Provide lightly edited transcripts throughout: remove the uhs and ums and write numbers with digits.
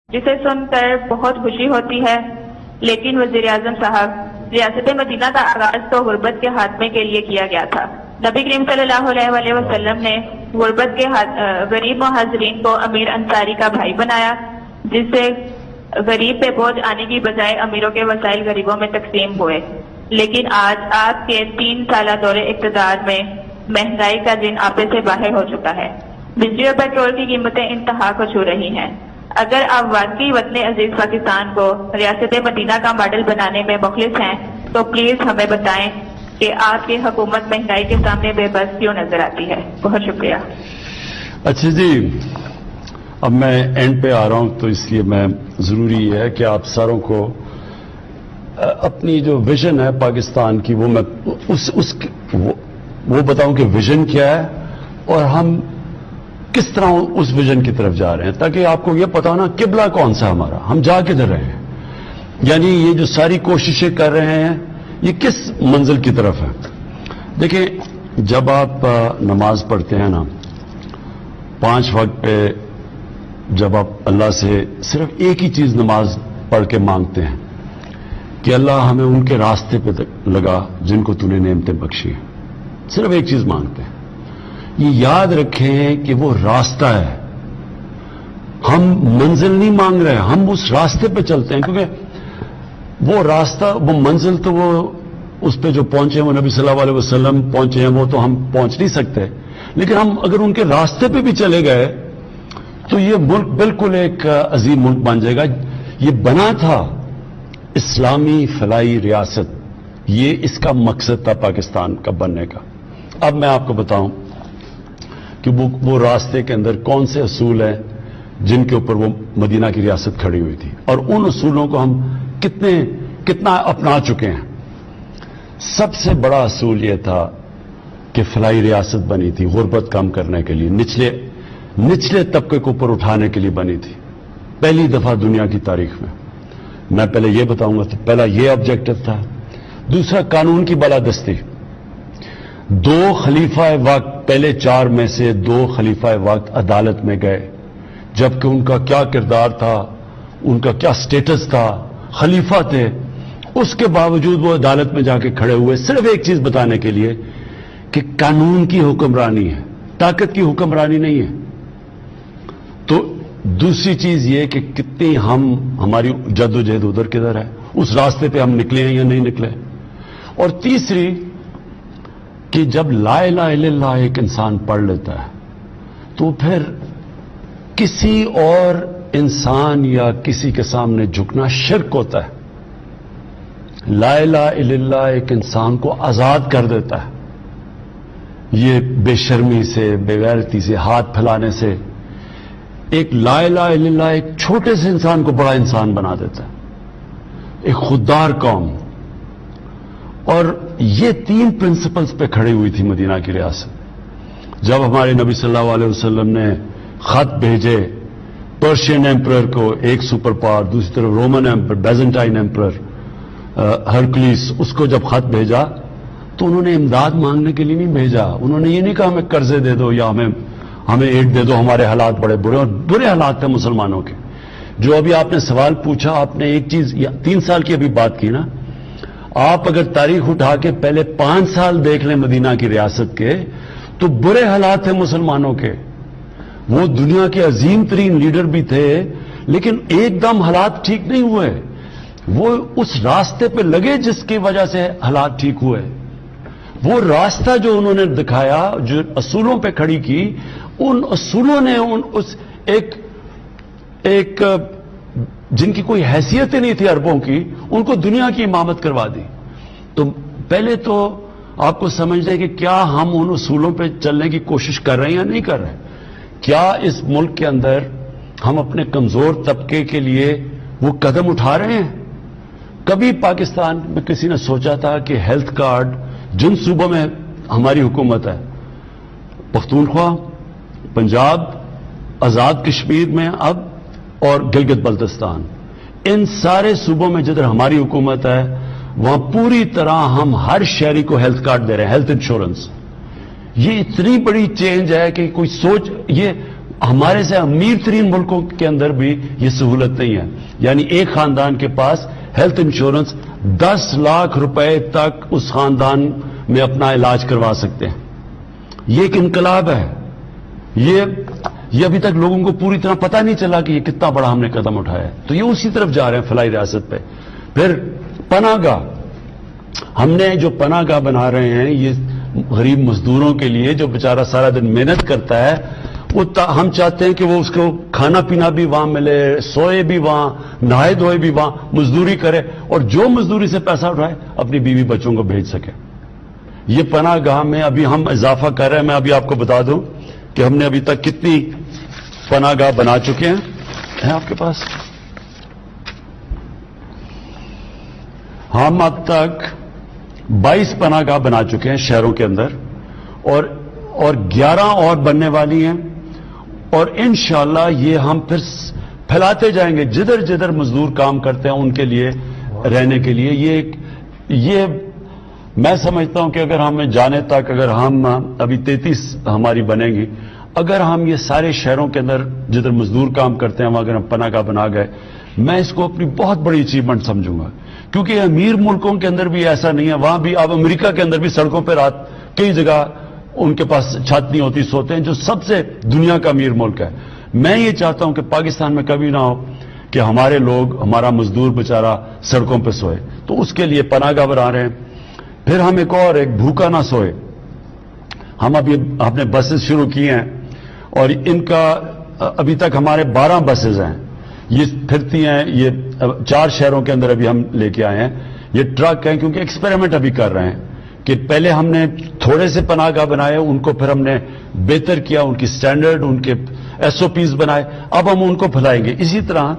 جسے سن کر بہت خوشی ہوتی ہے، لیکن وزیر اعظم صاحب، ریاست مدینہ کا آغاز تو غربت کے خاتمے کے لیے کیا گیا تھا۔ نبی کریم صلی اللہ علیہ وسلم نے غربت کے غریب مہاجرین کو امیر انصاری کا بھائی بنایا، جس سے غریب پہ بوجھ آنے کی بجائے امیروں کے وسائل غریبوں میں تقسیم ہوئے۔ لیکن آج آپ کے 3 سالہ دور اقتدار میں مہنگائی کا دن آپے سے باہر ہو چکا ہے۔ بجلی اور پیٹرول کی قیمتیں انتہا کو چھو رہی ہیں۔ اگر آپ واقعی وطن عزیز پاکستان کو ریاست مدینہ کا ماڈل بنانے میں مخلص ہیں تو پلیز ہمیں بتائیں کہ آپ کی حکومت مہنگائی کے سامنے بے بس کیوں نظر آتی ہے۔ بہت شکریہ۔ اچھا جی، اب میں اینڈ پہ آ رہا ہوں، تو اس لیے میں ضروری ہے کہ آپ ساروں کو اپنی جو ویژن ہے پاکستان کی وہ میں وہ بتاؤں کہ ویژن کیا ہے اور ہم کس طرح اس ویژن کی طرف جا رہے ہیں، تاکہ آپ کو یہ پتا ہو نا قبلہ کون سا ہمارا، ہم جا کدھر رہے ہیں، یعنی یہ جو ساری کوششیں کر رہے ہیں یہ کس منزل کی طرف ہے۔ دیکھیں، جب آپ نماز پڑھتے ہیں نا 5 وقت پہ، جب آپ اللہ سے صرف ایک ہی چیز نماز پڑھ کے مانگتے ہیں کہ اللہ ہمیں ان کے راستے پہ لگا جن کو تو نے نعمتیں بخشی ہیں، صرف ایک چیز مانگتے ہیں، یہ یاد رکھیں کہ وہ راستہ ہے، ہم منزل نہیں مانگ رہے، ہم اس راستے پہ چلتے ہیں، کیونکہ وہ راستہ، وہ منزل تو وہ اس پہ جو پہنچے وہ نبی صلی اللہ علیہ وسلم پہنچے ہیں، وہ تو ہم پہنچ نہیں سکتے، لیکن ہم اگر ان کے راستے پہ بھی چلے گئے تو یہ ملک بالکل ایک عظیم ملک بن جائے گا۔ یہ بنا تھا اسلامی فلاحی ریاست، یہ اس کا مقصد تھا پاکستان کا بننے کا۔ اب میں آپ کو بتاؤں کہ وہ راستے کے اندر کون سے اصول ہیں جن کے اوپر وہ مدینہ کی ریاست کھڑی ہوئی تھی، اور ان اصولوں کو ہم کتنا اپنا چکے ہیں۔ سب سے بڑا اصول یہ تھا کہ فلاحی ریاست بنی تھی غربت کم کرنے کے لیے، نچلے طبقے کو اوپر اٹھانے کے لیے بنی تھی، پہلی دفعہ دنیا کی تاریخ میں پہلے یہ بتاؤں گا، تو پہلا یہ آبجیکٹو تھا۔ دوسرا، قانون کی بالادستی، 2 خلیفہ وقت، پہلے 4 میں سے 2 خلیفہ وقت عدالت میں گئے، جبکہ ان کا کیا کردار تھا، ان کا کیا سٹیٹس تھا، خلیفہ تھے، اس کے باوجود وہ عدالت میں جا کے کھڑے ہوئے صرف ایک چیز بتانے کے لیے کہ قانون کی حکمرانی ہے، طاقت کی حکمرانی نہیں ہے۔ تو دوسری چیز یہ کہ کتنی ہماری جد و جہد ادھر کدھر ہے، اس راستے پہ ہم نکلے ہیں یا نہیں نکلے۔ اور تیسری کہ جب لا الہ الا اللہ ایک انسان پڑھ لیتا ہے تو پھر کسی اور انسان یا کسی کے سامنے جھکنا شرک ہوتا ہے۔ لا الہ الا اللہ ایک انسان کو آزاد کر دیتا ہے، یہ بے شرمی سے، بے غیرتی سے، ہاتھ پھیلانے سے۔ ایک لا الہ الا اللہ ایک چھوٹے سے انسان کو بڑا انسان بنا دیتا ہے، ایک خوددار قوم۔ اور یہ 3 پرنسپلز پہ کھڑی ہوئی تھی مدینہ کی ریاست۔ جب ہمارے نبی صلی اللہ علیہ وسلم نے خط بھیجے پرشین ایمپرر کو، ایک سپر پاور، دوسری طرف رومن ایمپرر، بیزنٹائن ایمپرر ہرکلیس، اس کو جب خط بھیجا تو انہوں نے امداد مانگنے کے لیے نہیں بھیجا، انہوں نے یہ نہیں کہا ہمیں قرضے دے دو یا ہمیں ایڈ دے دو، ہمارے حالات بڑے برے، اور برے حالات تھے مسلمانوں کے۔ جو ابھی آپ نے سوال پوچھا، آپ نے ایک چیز 3 سال کی ابھی بات کی نا، آپ اگر تاریخ اٹھا کے پہلے 5 سال دیکھ لیں مدینہ کی ریاست کے، تو برے حالات تھے مسلمانوں کے، وہ دنیا کے عظیم ترین لیڈر بھی تھے، لیکن ایک دم حالات ٹھیک نہیں ہوئے، وہ اس راستے پہ لگے جس کی وجہ سے حالات ٹھیک ہوئے۔ وہ راستہ جو انہوں نے دکھایا، جو اصولوں پہ کھڑی کی، ان اصولوں نے ایک جن کی کوئی حیثیت ہی نہیں تھی عربوں کی، ان کو دنیا کی امامت کروا دی۔ تو پہلے تو آپ کو سمجھنا ہے کہ کیا ہم ان اصولوں پہ چلنے کی کوشش کر رہے ہیں یا نہیں کر رہے ہیں؟ کیا اس ملک کے اندر ہم اپنے کمزور طبقے کے لیے وہ قدم اٹھا رہے ہیں؟ کبھی پاکستان میں کسی نے سوچا تھا کہ ہیلتھ کارڈ جن صوبوں میں ہماری حکومت ہے، پختونخوا، پنجاب، آزاد کشمیر میں اب، اور گلگت بلتستان، ان سارے صوبوں میں جدھر ہماری حکومت ہے وہاں پوری طرح ہم ہر شہری کو ہیلتھ کارڈ دے رہے ہیں، ہیلتھ انشورنس۔ یہ اتنی بڑی چینج ہے کہ کوئی سوچ، یہ ہمارے سے امیر ترین ملکوں کے اندر بھی یہ سہولت نہیں ہے. یعنی ایک خاندان کے پاس ہیلتھ انشورنس 10 لاکھ روپے تک اس خاندان میں اپنا علاج کروا سکتے ہیں. یہ ایک انقلاب ہے. یہ ابھی تک لوگوں کو پوری طرح پتہ نہیں چلا کہ یہ کتنا بڑا ہم نے قدم اٹھایا ہے. تو یہ اسی طرف جا رہے ہیں فلاحی ریاست پہ. پھر پناہ گاہ، ہم نے جو پناہ گاہ بنا رہے ہیں یہ غریب مزدوروں کے لیے، جو بیچارہ سارا دن محنت کرتا ہے، وہ ہم چاہتے ہیں کہ وہ اس کو کھانا پینا بھی وہاں ملے، سوئے بھی وہاں، نہائے دھوئے بھی وہاں، مزدوری کرے، اور جو مزدوری سے پیسہ اٹھائے اپنی بیوی بچوں کو بھیج سکے. یہ پناہ گاہ میں ابھی ہم اضافہ کر رہے ہیں. میں ابھی آپ کو بتا دوں کہ ہم نے ابھی تک کتنی پناہ گاہ بنا چکے ہیں آپ کے پاس. ہم اب تک 22 پناہ گاہ بنا چکے ہیں شہروں کے اندر، اور 11 اور بننے والی ہیں. اور انشاءاللہ یہ ہم پھر پھیلاتے جائیں گے جدھر جدھر مزدور کام کرتے ہیں ان کے لیے رہنے کے لیے. یہ میں سمجھتا ہوں کہ اگر ہمیں جانے تک، اگر ہم ابھی 33 ہماری بنیں گی، اگر ہم یہ سارے شہروں کے اندر جدھر مزدور کام کرتے ہیں وہاں اگر ہم پناہ گاہ بنا گئے، میں اس کو اپنی بہت بڑی اچیومنٹ سمجھوں گا. کیونکہ امیر ملکوں کے اندر بھی ایسا نہیں ہے. وہاں بھی اب امریکہ کے اندر بھی سڑکوں پہ رات کئی جگہ ان کے پاس چھت نہیں ہوتی، سوتے ہیں، جو سب سے دنیا کا امیر ملک ہے. میں یہ چاہتا ہوں کہ پاکستان میں کبھی نہ ہو کہ ہمارے لوگ، ہمارا مزدور بیچارہ سڑکوں پہ سوئے. تو اس کے لیے پناہ گاہ بنا رہے ہیں. پھر ہم ایک بھوکا نہ سوئے. ہم ابھی اپنے بسز شروع کی ہیں، اور ان کا ابھی تک ہمارے 12 بسز ہیں. یہ پھرتی ہیں، یہ 4 شہروں کے اندر ابھی ہم لے کے آئے ہیں. یہ ٹرک ہیں، کیونکہ ایکسپیریمنٹ ابھی کر رہے ہیں کہ پہلے ہم نے تھوڑے سے پناہ گاہ بنائے، ان کو پھر ہم نے بہتر کیا، ان کی سٹینڈرڈ، ان کے SOPs بنائے. اب ہم ان کو پھیلائیں گے. اسی طرح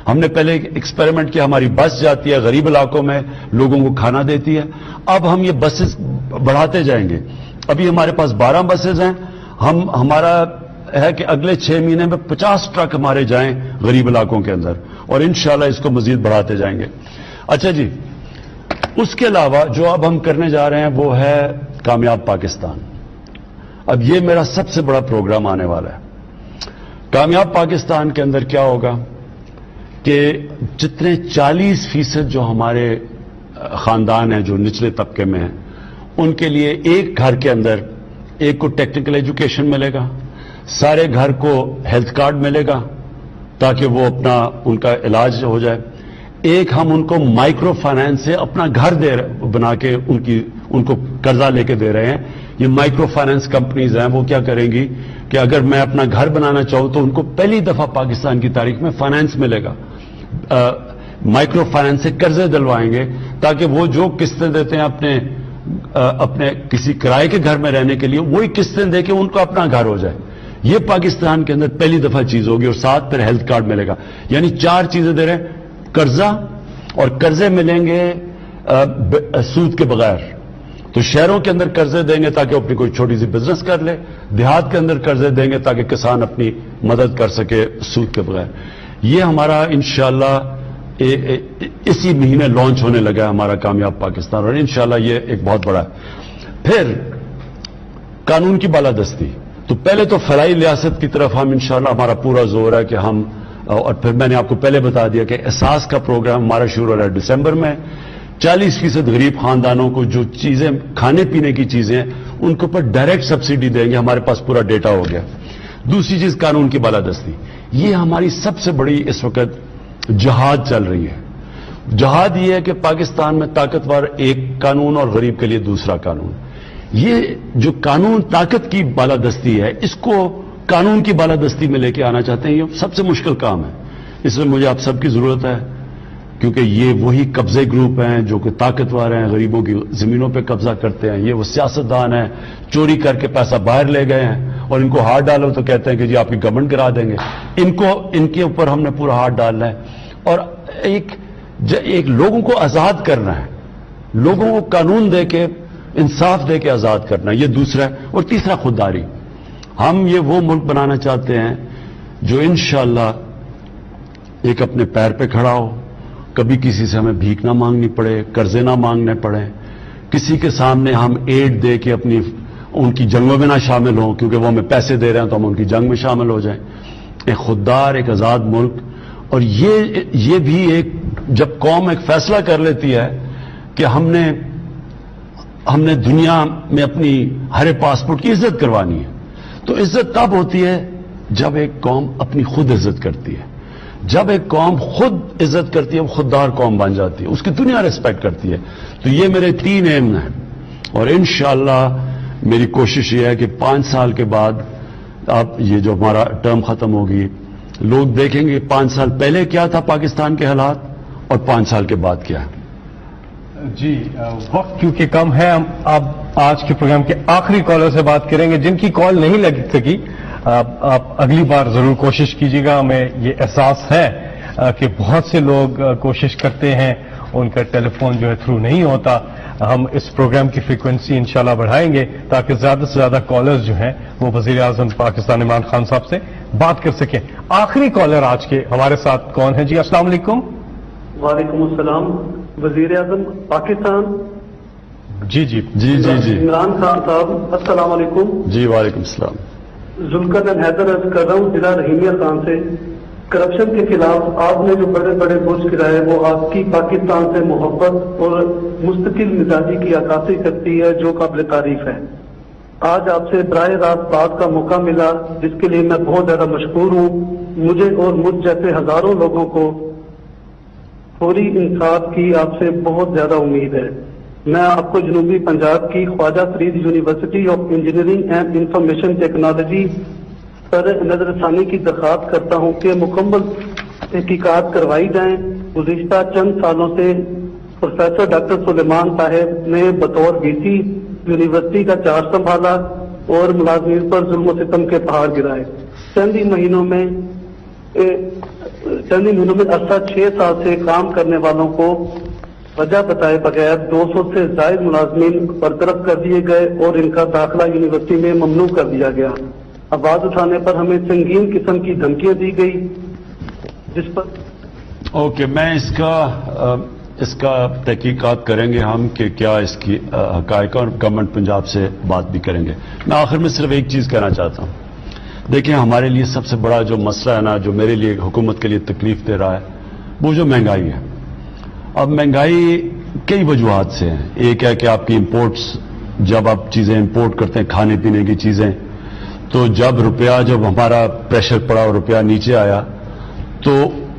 ہم نے پہلے ایکسپیریمنٹ کیا، ہماری بس جاتی ہے غریب علاقوں میں، لوگوں کو کھانا دیتی ہے. اب ہم یہ بسز بڑھاتے جائیں گے. ابھی ہمارے پاس 12 بسز ہیں. ہمارا ہے کہ اگلے 6 مہینے میں 50 ٹرک ہمارے جائیں غریب علاقوں کے اندر، اور انشاءاللہ اس کو مزید بڑھاتے جائیں گے. اچھا جی، اس کے علاوہ جو اب ہم کرنے جا رہے ہیں وہ ہے کامیاب پاکستان. اب یہ میرا سب سے بڑا پروگرام آنے والا ہے. کامیاب پاکستان کے اندر کیا ہوگا کہ جتنے 40% جو ہمارے خاندان ہیں جو نچلے طبقے میں ہیں، ان کے لیے ایک گھر کے اندر ایک کو ٹیکنیکل ایجوکیشن ملے گا، سارے گھر کو ہیلتھ کارڈ ملے گا تاکہ وہ ان کا علاج ہو جائے. ایک ہم ان کو مائکرو فائنانس سے اپنا گھر بنا کے ان کو قرضہ لے کے دے رہے ہیں. یہ مائکرو فائنانس کمپنیز ہیں، وہ کیا کریں گی کہ اگر میں اپنا گھر بنانا چاہوں تو ان کو پہلی دفعہ پاکستان کی تاریخ میں فائنانس ملے گا. مائکرو فائنانس سے قرضے دلوائیں گے تاکہ وہ جو قسطیں دیتے ہیں اپنے کسی کرائے کے گھر میں رہنے کے لیے، وہی قسطیں دے کے ان کو اپنا گھر ہو جائے. یہ پاکستان کے اندر پہلی دفعہ چیز ہوگی، اور ساتھ پھر ہیلتھ کارڈ ملے گا. یعنی 4 چیزیں دے رہے ہیں: قرضہ، اور قرضے ملیں گے سود کے بغیر. تو شہروں کے اندر قرضے دیں گے تاکہ اپنی کوئی چھوٹی سی بزنس کر لے، دیہات کے اندر قرضے دیں گے تاکہ کسان اپنی مدد کر سکے سود کے بغیر. یہ ہمارا انشاءاللہ اسی مہینے لانچ ہونے لگا ہے ہمارا کامیاب پاکستان، اور انشاءاللہ یہ ایک بہت بڑا ہے. پھر قانون کی بالادستی. تو پہلے تو فلاحی ریاست کی طرف ہم انشاءاللہ ہمارا پورا زور ہے کہ ہم، اور پھر میں نے آپ کو پہلے بتا دیا کہ احساس کا پروگرام ہمارا شروع ہو رہا ہے دسمبر میں. 40% غریب خاندانوں کو جو چیزیں کھانے پینے کی چیزیں ہیں ان کے اوپر ڈائریکٹ سبسڈی دیں گے. ہمارے پاس پورا ڈیٹا ہو گیا. دوسری چیز قانون کی بالادستی. یہ ہماری سب سے بڑی اس وقت جہاد چل رہی ہے. جہاد یہ ہے کہ پاکستان میں طاقتور ایک قانون اور غریب کے لیے دوسرا قانون. یہ جو قانون طاقت کی بالادستی ہے، اس کو قانون کی بالادستی میں لے کے آنا چاہتے ہیں. یہ سب سے مشکل کام ہے. اس میں مجھے آپ سب کی ضرورت ہے، کیونکہ یہ وہی قبضے گروپ ہیں جو کہ طاقتور ہیں، غریبوں کی زمینوں پہ قبضہ کرتے ہیں. یہ وہ سیاستدان ہیں، چوری کر کے پیسہ باہر لے گئے ہیں، اور ان کو ہاتھ ڈالو تو کہتے ہیں کہ جی آپ کی گورنمنٹ کرا دیں گے. ان کے اوپر ہم نے پورا ہاتھ ڈالنا ہے، اور ایک لوگوں کو آزاد کرنا ہے، لوگوں کو قانون دے کے، انصاف دے کے آزاد کرنا. یہ دوسرا ہے. اور تیسرا خودداری. ہم یہ وہ ملک بنانا چاہتے ہیں جو انشاءاللہ ایک اپنے پیر پہ کھڑا ہو، کبھی کسی سے ہمیں بھیک نہ مانگنی پڑے، قرضے نہ مانگنے پڑے، کسی کے سامنے ہم ایڈ دے کے ان کی جنگوں میں نہ شامل ہوں، کیونکہ وہ ہمیں پیسے دے رہے ہیں تو ہم ان کی جنگ میں شامل ہو جائیں. ایک خوددار، ایک آزاد ملک. اور یہ بھی ایک جب قوم ایک فیصلہ کر لیتی ہے کہ ہم نے دنیا میں اپنی ہر پاسپورٹ کی عزت کروانی ہے، تو عزت تب ہوتی ہے جب ایک قوم اپنی خود عزت کرتی ہے. جب ایک قوم خود عزت کرتی ہے وہ خوددار قوم بن جاتی ہے، اس کی دنیا ریسپیکٹ کرتی ہے. تو یہ میرے 3 ایم ہیں، اور انشاءاللہ میری کوشش یہ ہے کہ 5 سال کے بعد اب یہ جو ہمارا ٹرم ختم ہوگی، لوگ دیکھیں گے 5 سال پہلے کیا تھا پاکستان کے حالات اور 5 سال کے بعد کیا ہے. جی وقت کیونکہ کم ہے، ہم اب آج کے پروگرام کے آخری کالر سے بات کریں گے. جن کی کال نہیں لگ سکی آپ اگلی بار ضرور کوشش کیجیے گا. ہمیں یہ احساس ہے کہ بہت سے لوگ کوشش کرتے ہیں، ان کا ٹیلی فون جو ہے تھرو نہیں ہوتا. ہم اس پروگرام کی فریکوینسی انشاءاللہ بڑھائیں گے تاکہ زیادہ سے زیادہ کالرز جو ہیں وہ وزیر اعظم پاکستان عمران خان صاحب سے بات کر سکیں. آخری کالر آج کے ہمارے ساتھ کون ہے؟ جی السلام علیکم. وعلیکم السلام. وزیر اعظم پاکستان جی جی جی جی جی عمران خان صاحب السلام علیکم. جی وعلیکم السلام. ذوالقرنین حیدر عرض کر رہا ہوں ضلع رحیمیہ خان سے. کرپشن کے خلاف آپ نے جو بڑے بڑے برج گرائے وہ آپ کی پاکستان سے محبت اور مستقل مزاجی کی عکاسی کرتی ہے جو قابل تعریف ہے. آج آپ سے براہ راست بات کا موقع ملا جس کے لیے میں بہت زیادہ مشکور ہوں. مجھے اور مجھ جیسے ہزاروں لوگوں کو فوری انصاف کی آپ سے بہت زیادہ امید ہے. میں آپ کو جنوبی پنجاب کی Khawaja Farid university of engineering and information technology پر نظر ثانی کی درخواست کرتا ہوں کہ مکمل تحقیقات کروائی جائیں. گزشتہ چند سالوں سے پروفیسر ڈاکٹر سلیمان صاحب نے بطور وی سی یونیورسٹی کا چارج سنبھالا اور ملازمین پر ظلم و ستم کے پہاڑ گرائے. چند ہی مہینوں میں عرصہ 6 سال سے کام کرنے والوں کو وجہ بتائے بغیر 200 سے زائد ملازمین برطرف کر دیے گئے اور ان کا داخلہ یونیورسٹی میں ممنوع کر دیا گیا. آواز اٹھانے پر ہمیں سنگین قسم کی دھمکیاں دی گئی جس پر اوکے میں اس کا تحقیقات کریں گے ہم کہ کیا اس کی حقائق، اور گورنمنٹ پنجاب سے بات بھی کریں گے. میں آخر میں صرف ایک چیز کہنا چاہتا ہوں. دیکھیں ہمارے لیے سب سے بڑا جو مسئلہ ہے نا، جو میرے لیے حکومت کے لیے تکلیف دے رہا ہے، وہ جو مہنگائی ہے. اب مہنگائی کئی وجوہات سے ہے. ایک ہے کہ آپ کی امپورٹس، جب آپ چیزیں امپورٹ کرتے ہیں کھانے پینے کی چیزیں، تو جب ہمارا پریشر پڑا اور روپیہ نیچے آیا، تو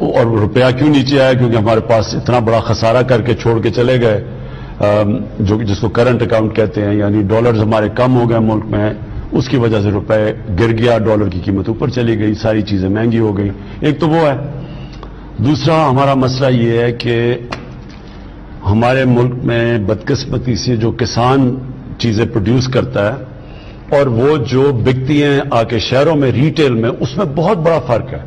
اور روپیہ کیوں نیچے آیا؟ کیونکہ ہمارے پاس اتنا بڑا خسارہ کر کے چھوڑ کے چلے گئے، جس کو کرنٹ اکاؤنٹ کہتے ہیں، یعنی ڈالرز ہمارے کم ہو گئے ملک میں، اس کی وجہ سے روپے گر گیا، ڈالر کی قیمت اوپر چلی گئی، ساری چیزیں مہنگی ہو گئی. ایک تو وہ ہے. دوسرا ہمارا مسئلہ یہ ہے کہ ہمارے ملک میں بدقسمتی سے جو کسان چیزیں پروڈیوس کرتا ہے اور وہ جو بکتی ہیں آ کے شہروں میں ریٹیل میں، اس میں بہت بڑا فرق ہے.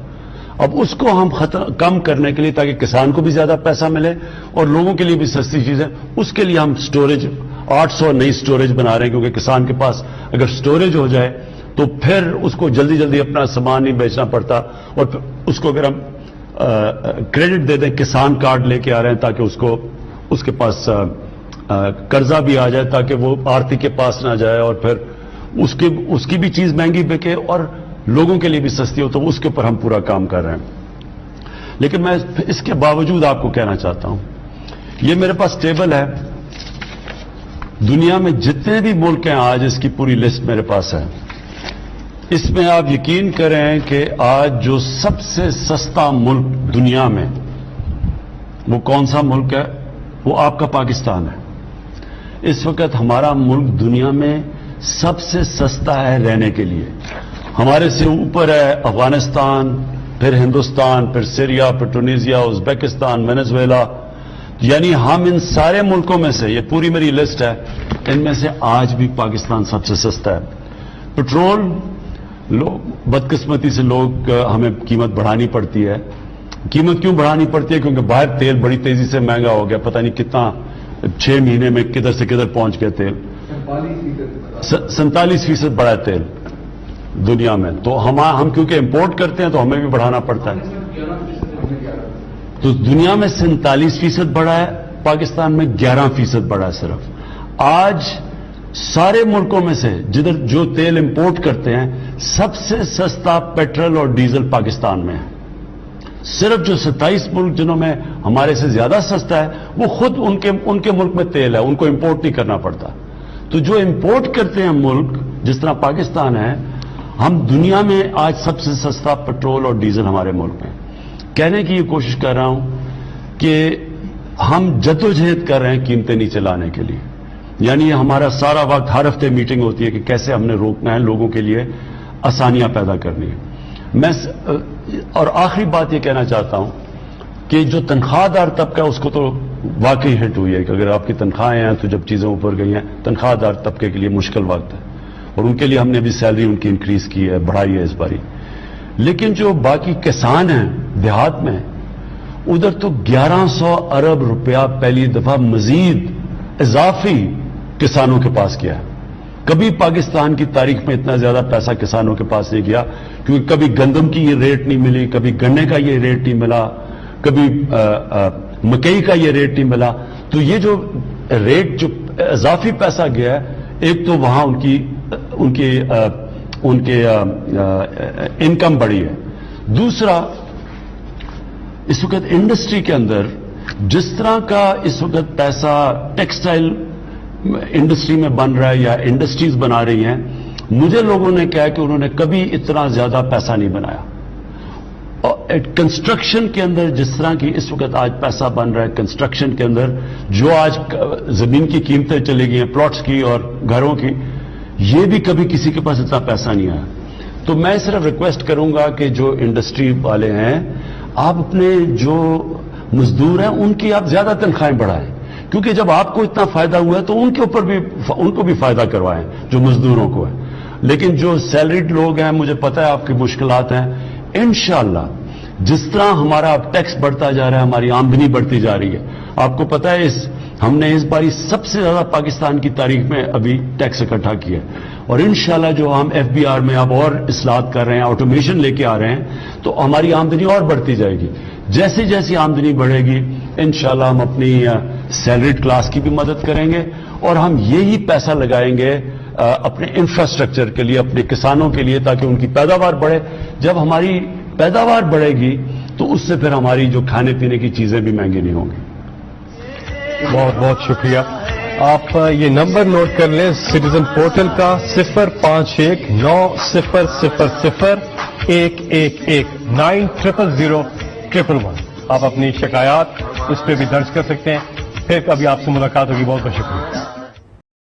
اب اس کو ہم کم کرنے کے لیے، تاکہ کسان کو بھی زیادہ پیسہ ملے اور لوگوں کے لیے بھی سستی چیزیں، اس کے لیے ہم سٹوریج 800 نئی سٹوریج بنا رہے ہیں. کیونکہ کسان کے پاس اگر سٹوریج ہو جائے تو پھر اس کو جلدی جلدی اپنا سامان نہیں بیچنا پڑتا، اور پھر اس کو اگر ہم کریڈٹ دے دیں، کسان کارڈ لے کے آ رہے ہیں تاکہ اس کے پاس قرضہ بھی آ جائے، تاکہ وہ آرتی کے پاس نہ جائے اور پھر اس کی بھی چیز مہنگی بکے اور لوگوں کے لیے بھی سستی ہو. تو اس کے اوپر ہم پورا کام کر رہے ہیں. لیکن میں اس کے باوجود آپ کو کہنا چاہتا ہوں، یہ میرے پاس ٹیبل ہے، دنیا میں جتنے بھی ملک ہیں آج اس کی پوری لسٹ میرے پاس ہے. اس میں آپ یقین کریں کہ آج جو سب سے سستا ملک دنیا میں وہ کون سا ملک ہے؟ وہ آپ کا پاکستان ہے. اس وقت ہمارا ملک دنیا میں سب سے سستا ہے رہنے کے لیے. ہمارے سے اوپر ہے افغانستان، پھر ہندوستان، پھر سیریا، پھر ٹونیزیا، ازبکستان، وینزویلا. یعنی ہم ان سارے ملکوں میں سے، یہ پوری میری لسٹ ہے، ان میں سے آج بھی پاکستان سب سے سستا ہے. پٹرول بدقسمتی سے لوگ ہمیں قیمت بڑھانی پڑتی ہے. قیمت کیوں بڑھانی پڑتی ہے؟ کیونکہ باہر تیل بڑی تیزی سے مہنگا ہو گیا. پتہ نہیں کتنا 6 مہینے میں کدھر سے کدھر پہنچ گئے تیل. 47% بڑھا ہے تیل دنیا میں. تو ہم کیونکہ امپورٹ کرتے ہیں تو ہمیں بھی بڑھانا پڑتا ہے. تو دنیا میں 47% بڑھا ہے، پاکستان میں 11% بڑھا ہے صرف. آج سارے ملکوں میں سے جدھر جو تیل امپورٹ کرتے ہیں سب سے سستا پیٹرول اور ڈیزل پاکستان میں ہے. صرف جو 27 ملک جنہوں میں ہمارے سے زیادہ سستا ہے وہ خود ان کے ملک میں تیل ہے, ان کو امپورٹ نہیں کرنا پڑتا. تو جو امپورٹ کرتے ہیں ملک جس طرح پاکستان ہے, ہم دنیا میں آج سب سے سستا پیٹرول اور ڈیزل ہمارے ملک میں. کہنے کی یہ کوشش کر رہا ہوں کہ ہم جدوجہد کر رہے ہیں قیمتیں نیچے لانے کے لیے. یعنی ہمارا سارا وقت ہر ہفتے میٹنگ ہوتی ہے کہ کیسے ہم نے روکنا ہے, لوگوں کے لیے آسانیاں پیدا کرنی ہے. اور آخری بات یہ کہنا چاہتا ہوں کہ جو تنخواہ دار طبقہ ہے اس کو تو واقعی ہٹ ہوئی ہے کہ اگر آپ کی تنخواہیں ہیں تو جب چیزیں اوپر گئی ہیں, تنخواہ دار طبقے کے لیے مشکل وقت ہے, اور ان کے لیے ہم نے بھی سیلری ان کی انکریز کی ہے, بڑھائی ہے اس باری. لیکن جو باقی کسان ہیں دیہات میں, ادھر تو 1100 ارب روپیہ پہلی دفعہ مزید اضافی کسانوں کے پاس کیا ہے. کبھی پاکستان کی تاریخ میں اتنا زیادہ پیسہ کسانوں کے پاس نہیں گیا, کیونکہ کبھی گندم کی یہ ریٹ نہیں ملی, کبھی گنے کا یہ ریٹ نہیں ملا, کبھی مکئی کا یہ ریٹ نہیں ملا. تو یہ جو ریٹ جو اضافی پیسہ گیا ہے, ایک تو وہاں ان کے انکم بڑھی ہے. دوسرا, اس وقت انڈسٹری کے اندر جس طرح کا اس وقت پیسہ ٹیکسٹائل انڈسٹری میں بن رہا ہے یا انڈسٹریز بنا رہی ہیں, مجھے لوگوں نے کہا کہ انہوں نے کبھی اتنا زیادہ پیسہ نہیں بنایا. اور کنسٹرکشن کے اندر جس طرح کی اس وقت آج پیسہ بن رہا ہے کنسٹرکشن کے اندر, جو آج زمین کی قیمتیں چلی گئی ہیں پلاٹس کی اور گھروں کی, یہ بھی کبھی کسی کے پاس اتنا پیسہ نہیں آیا. تو میں صرف ریکویسٹ کروں گا کہ جو انڈسٹری والے ہیں, آپ اپنے جو مزدور ہیں ان کی آپ زیادہ تنخواہیں بڑھائیں, کیونکہ جب آپ کو اتنا فائدہ ہوا ہے تو ان کو بھی فائدہ کروائیں جو مزدوروں کو ہے. لیکن جو سیلریڈ لوگ ہیں, مجھے پتہ ہے آپ کی مشکلات ہیں, انشاءاللہ جس طرح ہمارا اب ٹیکس بڑھتا جا رہا ہے, ہماری آمدنی بڑھتی جا رہی ہے. آپ کو پتہ ہے ہم نے اس باری سب سے زیادہ پاکستان کی تاریخ میں ابھی ٹیکس اکٹھا کیا ہے, اور انشاءاللہ جو ہم FBR میں اب اور اصلاحات کر رہے ہیں, آٹومیشن لے کے آ رہے ہیں, تو ہماری آمدنی اور بڑھتی جائے گی. جیسے جیسی آمدنی بڑھے گی انشاءاللہ ہم اپنی سیلریڈ کلاس کی بھی مدد کریں گے, اور ہم یہی پیسہ لگائیں گے اپنے انفراسٹرکچر کے لیے, اپنے کسانوں کے لیے, تاکہ ان کی پیداوار بڑھے. جب ہماری پیداوار بڑھے گی تو اس سے پھر ہماری جو کھانے پینے کی چیزیں بھی مہنگی نہیں ہوں گی. بہت بہت شکریہ. آپ یہ نمبر نوٹ کر لیں سٹیزن پورٹل کا 05190001111 آپ اپنی شکایات اس پہ بھی درج کر سکتے ہیں. پھر کبھی آپ سے ملاقات ہوگی. بہت بہت شکریہ.